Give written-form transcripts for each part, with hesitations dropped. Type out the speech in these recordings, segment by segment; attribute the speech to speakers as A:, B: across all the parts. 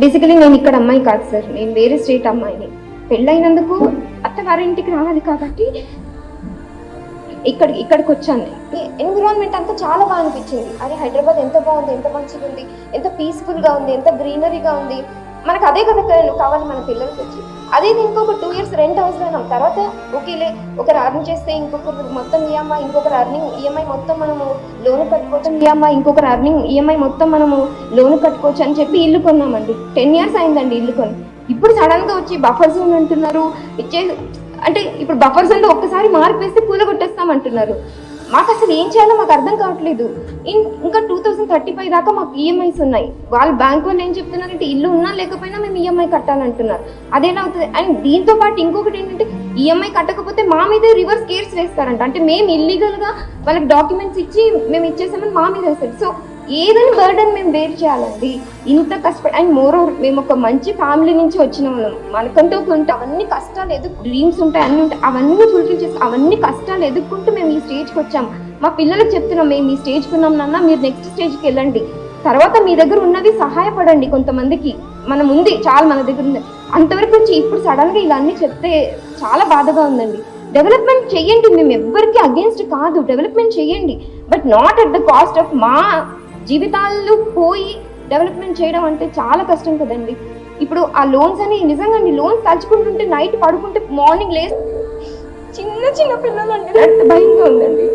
A: Basically నేను ఇక్కడ అమ్మాయి కాదు సార్, నేను వేరే స్టేట్ అమ్మాయిని. పెళ్ళైనందుకు అత్తగారింటికి రావాలి కాబట్టి ఇక్కడికి వచ్చాను. ఎన్విరాన్మెంట్ అంతా చాలా బాగా అనిపించింది. అరే హైదరాబాద్ ఎంత బాగుంది, ఎంత మంచిగా ఉంది, ఎంత పీస్ఫుల్గా ఉంది, ఎంత గ్రీనరీగా ఉంది. మనకు అదే కదా కావాలి మన పిల్లలకి వచ్చి. అదే ఇంకొక 2 years రెంట్ అవసరం. తర్వాత ఓకేలే, ఒకరు అర్న్ చేస్తే ఇంకొకరు మొత్తం ఈఎంఐ, ఇంకొకరు అర్నింగ్ ఈఎంఐ మొత్తం మనము లోన్ కట్టుకోవచ్చు, ఈఎంఐ ఇంకొకరు అర్నింగ్ ఈఎంఐ మొత్తం మనము లోన్ కట్టుకోవచ్చు అని చెప్పి ఇల్లు కొన్నామండి. 10 years అయిందండి ఇల్లు కొని. ఇప్పుడు సడన్గా వచ్చి బఫర్ జోన్ అంటున్నారు. అంటే ఇప్పుడు బఫర్ జోన్లో ఒక్కసారి మార్పు వేస్తే కూలగొట్టేస్తామంటున్నారు. మాకు అసలు ఏం చేయాలో మాకు అర్థం కావట్లేదు. ఇంకా 2035 దాకా మాకు ఈఎంఐస్ ఉన్నాయి. వాళ్ళు బ్యాంక్ వాళ్ళు ఏం చెప్తున్నారంటే ఇల్లు ఉన్నా లేకపోయినా మేము ఈఎంఐ కట్టాలంటున్నారు. అదేలా అవుతుంది? అండ్ దీంతో పాటు ఇంకొకటి ఏంటంటే ఈఎంఐ కట్టకపోతే మా మీద రివర్స్ కేర్స్ వేస్తారంట. అంటే మేము ఇల్లీగల్గా వాళ్ళకి డాక్యుమెంట్స్ ఇచ్చి మేము ఇచ్చేసామని మా మీద వేస్తారు. సో ఏదైనా బర్డన్ మేము బేర్ చేయాలండి. ఇంత కష్టపడి అండ్ మోర్ ఓవర్ మేము ఒక మంచి ఫ్యామిలీ నుంచి వచ్చిన వాళ్ళం. మనకంటూ కొంటే అవన్నీ కష్టాలు డ్రీమ్స్ ఉంటాయి, అన్నీ ఉంటాయి, అవన్నీ ఫుల్ఫిల్ చేస్తాం. అవన్నీ కష్టాలు ఎదుర్కొంటూ మేము ఈ స్టేజ్కి వచ్చాం. మా పిల్లలకు చెప్తున్నాం, మేము ఈ స్టేజ్కి ఉన్నాం నాన్న, మీరు నెక్స్ట్ స్టేజ్కి వెళ్ళండి. తర్వాత మీ దగ్గర ఉన్నది సహాయపడండి కొంతమందికి. మనం ఉంది చాలా, మన దగ్గర ఉంది అంతవరకు వచ్చి ఇప్పుడు సడన్గా ఇలా అన్నీ చెప్తే చాలా బాధగా ఉందండి. డెవలప్మెంట్ చెయ్యండి, మేము ఎవ్వరికి అగేన్స్ట్ కాదు, డెవలప్మెంట్ చెయ్యండి, but not at the cost of మా జీవితాలు పోయి డెవలప్మెంట్ చేయడం అంటే చాలా కష్టం కదండి. ఇప్పుడు ఆ లోన్స్ అని నిజంగా లోన్స్ తలుచుకుంటుంటే నైట్ పడుకుంటే మార్నింగ్ చిన్న పిల్లలండి, నాకు భయంగా ఉందండి.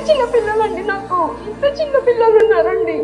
A: చిన్న పిల్లలండి, నాకు ఇంత చిన్న పిల్లలు ఉన్నారండి.